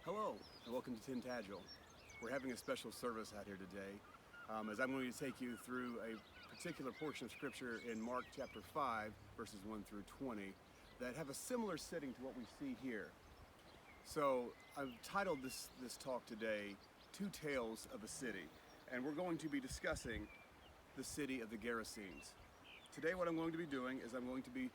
Hello, and welcome to Tintagel. We're having a special service out here today, as I'm going to take you through a particular portion of Scripture in Mark chapter 5, verses 1 through 20, that have a similar setting to what we see here. So I've titled this talk today, Two Tales of a City, and we're going to be discussing the city of the Gerasenes. Today what I'm going to be doing is I'm going to be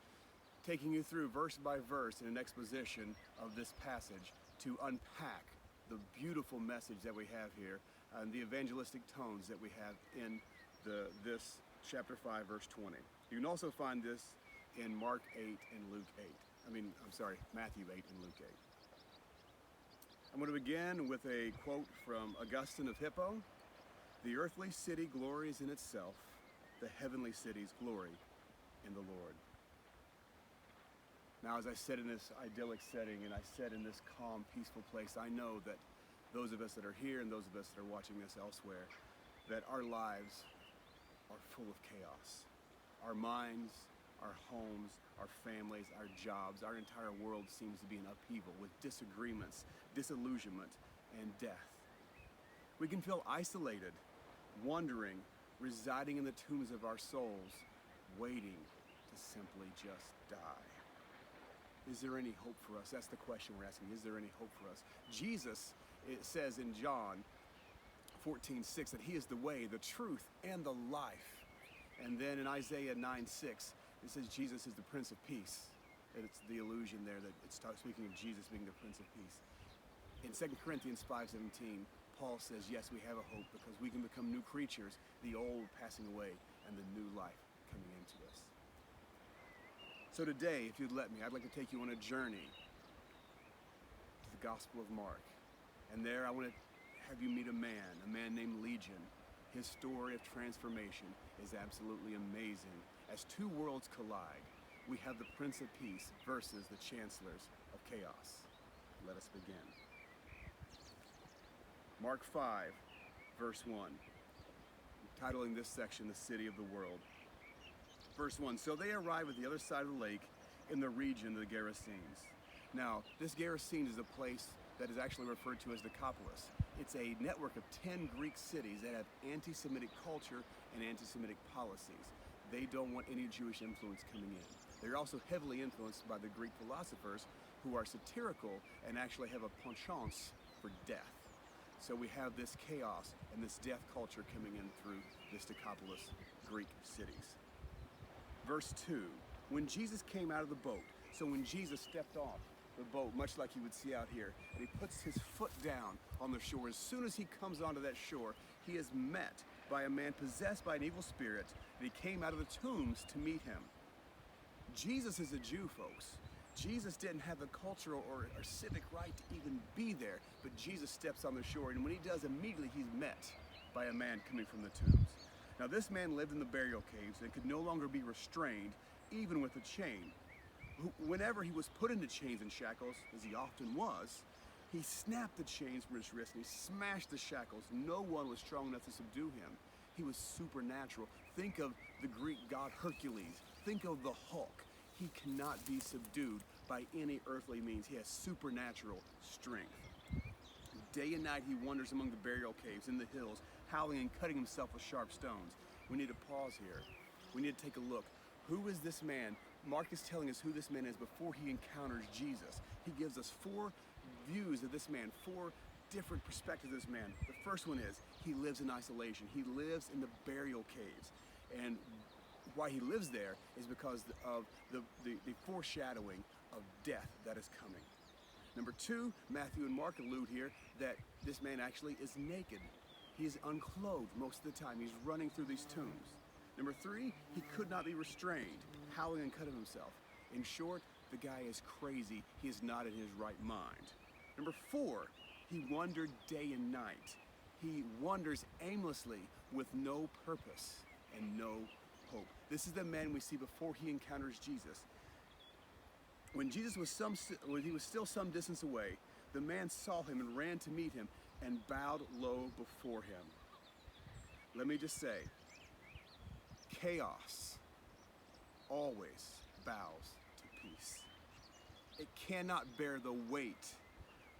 taking you through verse by verse in an exposition of this passage to unpack the beautiful message that we have here and the evangelistic tones that we have in this chapter 5, verse 20. You can also find this in Mark 8 and Luke 8. Matthew 8 and Luke 8. I'm going to begin with a quote from Augustine of Hippo. "The earthly city glories in itself, the heavenly cities glory in the Lord." Now, as I said in this idyllic setting and I said in this calm, peaceful place, I know that those of us that are here and those of us that are watching this elsewhere, that our lives are full of chaos. Our minds, our homes, our families, our jobs, our entire world seems to be in upheaval with disagreements, disillusionment, and death. We can feel isolated, wandering, residing in the tombs of our souls, waiting to simply just die. Is there any hope for us? That's the question we're asking. Is there any hope for us? Jesus, it says in John 14:6 that he is the way, the truth, and the life. And then in Isaiah 9:6, it says Jesus is the Prince of Peace. And it's the illusion there that it's speaking of Jesus being the Prince of Peace. In 2 Corinthians 5:17, Paul says, yes, we have a hope because we can become new creatures, the old passing away and the new life coming into us. So today, if you'd let me, I'd like to take you on a journey to the Gospel of Mark. And there I want to have you meet a man named Legion. His story of transformation is absolutely amazing. As two worlds collide, we have the Prince of Peace versus the chancellors of chaos. Let us begin. Mark 5, verse 1. I'm titling this section, The City of the World. Verse 1, so they arrive at the other side of the lake in the region of the Gerasenes. Now, this Gerasene is a place that is actually referred to as Decapolis. It's a network of 10 Greek cities that have anti-Semitic culture and anti-Semitic policies. They don't want any Jewish influence coming in. They're also heavily influenced by the Greek philosophers who are satirical and actually have a penchant for death. So we have this chaos and this death culture coming in through this Decapolis Greek cities. Verse 2, when Jesus came out of the boat, so when Jesus stepped off the boat, much like you would see out here, and he puts his foot down on the shore, as soon as he comes onto that shore, he is met by a man possessed by an evil spirit, and he came out of the tombs to meet him. Jesus is a Jew, folks. Jesus didn't have the cultural or civic right to even be there, but Jesus steps on the shore, and when he does, immediately he's met by a man coming from the tombs. Now, this man lived in the burial caves and could no longer be restrained, even with a chain. Whenever he was put into chains and shackles, as he often was, he snapped the chains from his wrists and he smashed the shackles. No one was strong enough to subdue him. He was supernatural. Think of the Greek god Hercules. Think of the Hulk. He cannot be subdued by any earthly means. He has supernatural strength. Day and night he wanders among the burial caves in the hills, howling and cutting himself with sharp stones. We need to pause here. We need to take a look. Who is this man? Mark is telling us who this man is before he encounters Jesus. He gives us 4 views of this man, 4 different perspectives of this man. The first one is he lives in isolation. He lives in the burial caves. And why he lives there is because of the foreshadowing of death that is coming. Number 2, Matthew and Mark allude here that this man actually is naked. He is unclothed most of the time. He's running through these tombs. Number 3, he could not be restrained, howling and cutting himself. In short, the guy is crazy. He is not in his right mind. Number 4, he wandered day and night. He wanders aimlessly with no purpose and no hope. This is the man we see before he encounters Jesus. When Jesus was still some distance away, the man saw him and ran to meet him and bowed low before him. Let me just say, chaos always bows to peace. It cannot bear the weight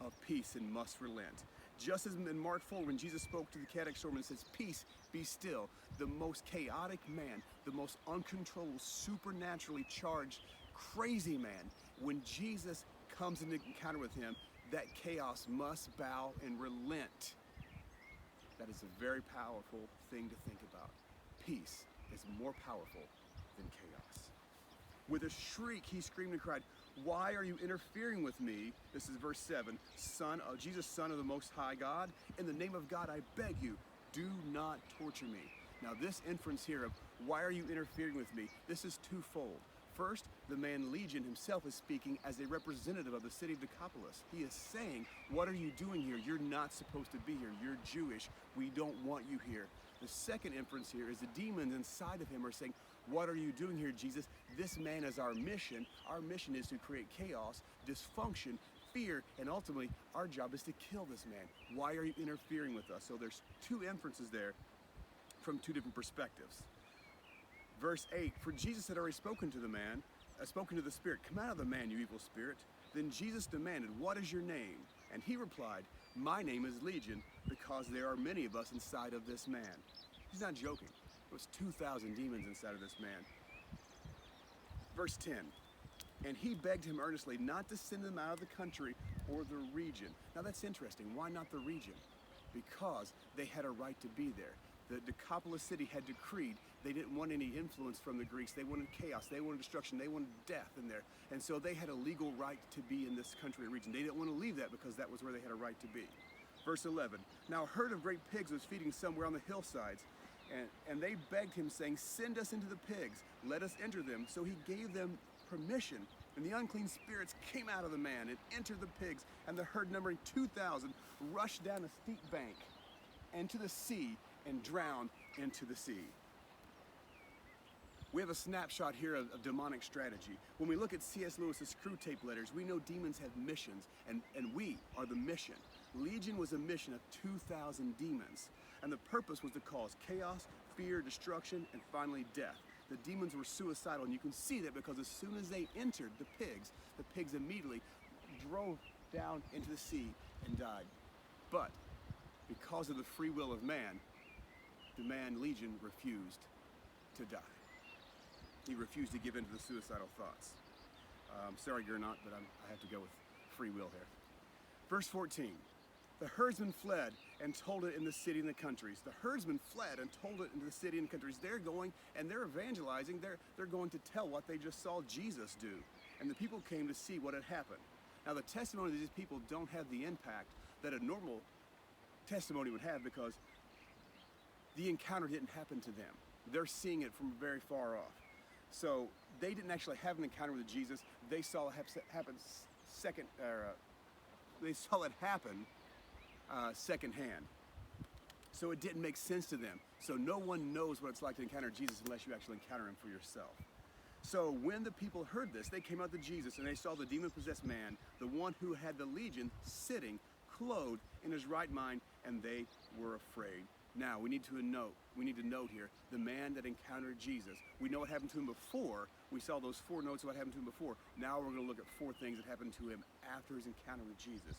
of peace and must relent. Just as in Mark 4, when Jesus spoke to the chaotic storm and says, peace, be still, the most chaotic man, the most uncontrolled, supernaturally charged, crazy man, when Jesus comes into encounter with him, that chaos must bow and relent. That is a very powerful thing to think about. Peace is more powerful than chaos. With a shriek, he screamed and cried, "Why are you interfering with me?" This is verse 7. Jesus, Son of the Most High God, in the name of God, I beg you, do not torture me. Now this inference here of, why are you interfering with me? This is twofold. First, the man Legion himself is speaking as a representative of the city of Decapolis. He is saying, what are you doing here? You're not supposed to be here. You're Jewish. We don't want you here. The second inference here is the demons inside of him are saying, what are you doing here, Jesus? This man is our mission. Our mission is to create chaos, dysfunction, fear, and ultimately our job is to kill this man. Why are you interfering with us? So there's two inferences there from two different perspectives. Verse 8, for Jesus had already spoken to the man, spoken to the spirit, come out of the man, you evil spirit. Then Jesus demanded, what is your name? And he replied, my name is Legion, because there are many of us inside of this man. He's not joking. There was 2,000 demons inside of this man. Verse 10, and he begged him earnestly not to send them out of the country or the region. Now that's interesting. Why not the region? Because they had a right to be there. The Decapolis city had decreed they didn't want any influence from the Greeks. They wanted chaos. They wanted destruction. They wanted death in there. And so they had a legal right to be in this country or region. They didn't want to leave that because that was where they had a right to be. Verse 11, now a herd of great pigs was feeding somewhere on the hillsides. And they begged him, saying, send us into the pigs. Let us enter them. So he gave them permission. And the unclean spirits came out of the man and entered the pigs. And the herd, numbering 2,000, rushed down a steep bank into the sea and drowned into the sea. We have a snapshot here of demonic strategy. When we look at C.S. Lewis's Screw Tape Letters, we know demons have missions, and we are the mission. Legion was a mission of 2,000 demons, and the purpose was to cause chaos, fear, destruction, and finally death. The demons were suicidal, and you can see that because as soon as they entered the pigs immediately drove down into the sea and died. But because of the free will of man, the man Legion refused to die. He refused to give in to the suicidal thoughts. Sorry, Gernot, but I have to go with free will here. Verse 14, the herdsmen fled and told it in the city and the countries. The herdsmen fled and told it in the city and countries. They're going and they're evangelizing. They're going to tell what they just saw Jesus do. And the people came to see what had happened. Now the testimony of these people don't have the impact that a normal testimony would have because the encounter didn't happen to them. They're seeing it from very far off. So they didn't actually have an encounter with Jesus. They saw it happen secondhand. So it didn't make sense to them. So no one knows what it's like to encounter Jesus unless you actually encounter him for yourself. So when the people heard this, they came out to Jesus and they saw the demon-possessed man, the one who had the legion, sitting, clothed in his right mind, and they were afraid. Now, we need to note here, the man that encountered Jesus. We know what happened to him before. We saw those 4 notes of what happened to him before. Now we're going to look at 4 things that happened to him after his encounter with Jesus.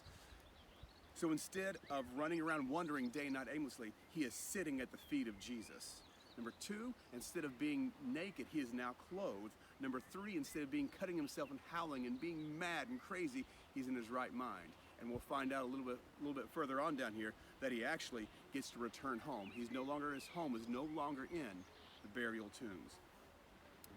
So instead of running around wandering day and night aimlessly, he is sitting at the feet of Jesus. Number 2, instead of being naked, he is now clothed. Number 3, instead of cutting himself and howling and being mad and crazy, he's in his right mind. And we'll find out a little bit further on down here that he actually gets to return home. His home is no longer in the burial tombs.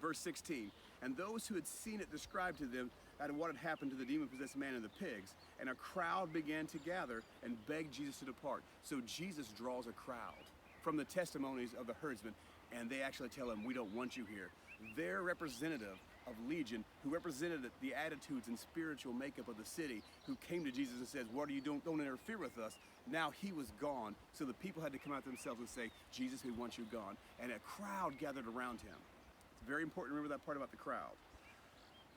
Verse 16, and those who had seen it described to them what had happened to the demon-possessed man and the pigs, and a crowd began to gather and beg Jesus to depart. So Jesus draws a crowd from the testimonies of the herdsmen, and they actually tell him, we don't want you here. Their representative of Legion, who represented the attitudes and spiritual makeup of the city, who came to Jesus and says, what are you doing? Don't interfere with us. Now he was gone, so the people had to come out themselves and say, Jesus, we want you gone. And a crowd gathered around him. It's very important to remember that part about the crowd.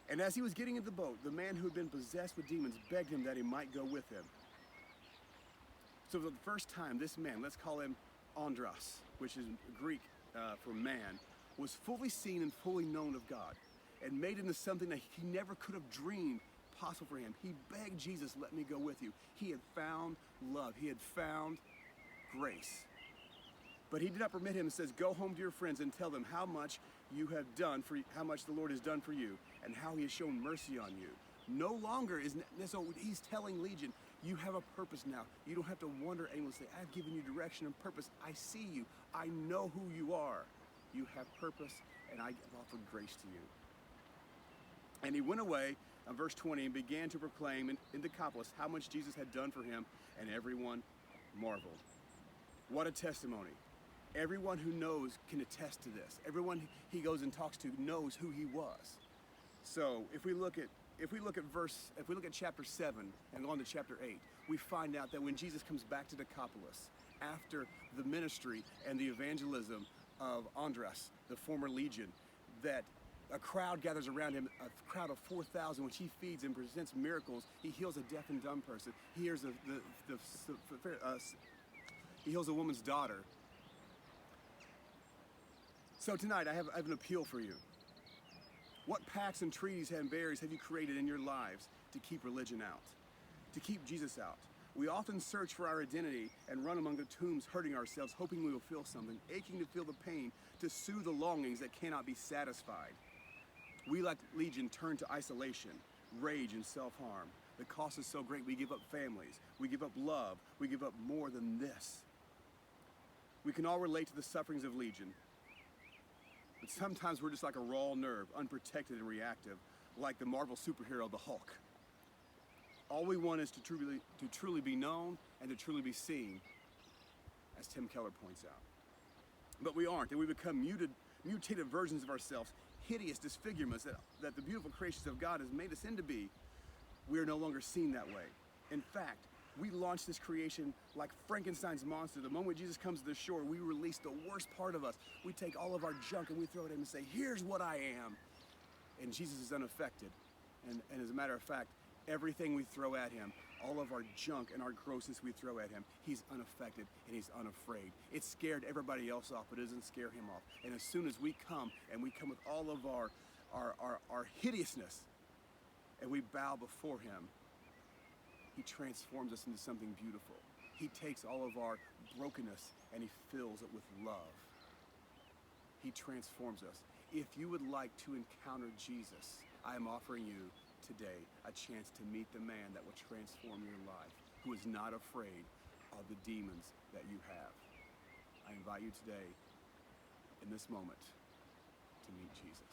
And as he was getting in the boat, the man who had been possessed with demons begged him that he might go with him. So for the first time, this man, let's call him Andros, which is Greek for man, was fully seen and fully known of God, and made into something that he never could have dreamed impossible for him. He begged Jesus, let me go with you. He had found love. He had found grace. But he did not permit him and says, go home to your friends and tell them how much you have done for how much the Lord has done for you and how he has shown mercy on you. No longer is, so he's telling Legion, you have a purpose now. You don't have to wander aimlessly. I've given you direction and purpose. I see you. I know who you are. You have purpose, and I have offered grace to you. And he went away, verse 20, and began to proclaim in Decapolis how much Jesus had done for him, and everyone marveled. What a testimony. Everyone who knows can attest to this. Everyone he goes and talks to knows who he was. So if we look at chapter 7 and go on to chapter 8, we find out that when Jesus comes back to Decapolis after the ministry and the evangelism of Andras, the former legion, that a crowd gathers around him, a crowd of 4,000, which he feeds and presents miracles. He heals a deaf and dumb person. He heals he heals a woman's daughter. So tonight I have an appeal for you. What pacts and treaties and barriers have you created in your lives to keep religion out, to keep Jesus out? We often search for our identity and run among the tombs, hurting ourselves, hoping we will feel something, aching to feel the pain, to soothe the longings that cannot be satisfied. We, like Legion, turn to isolation, rage, and self-harm. The cost is so great, we give up families, we give up love, we give up more than this. We can all relate to the sufferings of Legion, but sometimes we're just like a raw nerve, unprotected and reactive, like the Marvel superhero, the Hulk. All we want is to truly be known and to truly be seen, as Tim Keller points out. But we aren't, and we become mutated versions of ourselves, hideous disfigurements that the beautiful creations of God has made us into be. We are no longer seen that way. In fact, we launch this creation like Frankenstein's monster. The moment Jesus comes to the shore, we release the worst part of us. We take all of our junk and we throw it at him and say, here's what I am. And Jesus is unaffected. And as a matter of fact, everything we throw at him, all of our junk and our grossness we throw at him, he's unaffected and he's unafraid. It scared everybody else off, but it doesn't scare him off. And as soon as we come, and we come with all of our hideousness, and we bow before him, he transforms us into something beautiful. He takes all of our brokenness and he fills it with love. He transforms us. If you would like to encounter Jesus, I am offering you today a chance to meet the man that will transform your life, who is not afraid of the demons that you have. I invite you today, in this moment, to meet Jesus.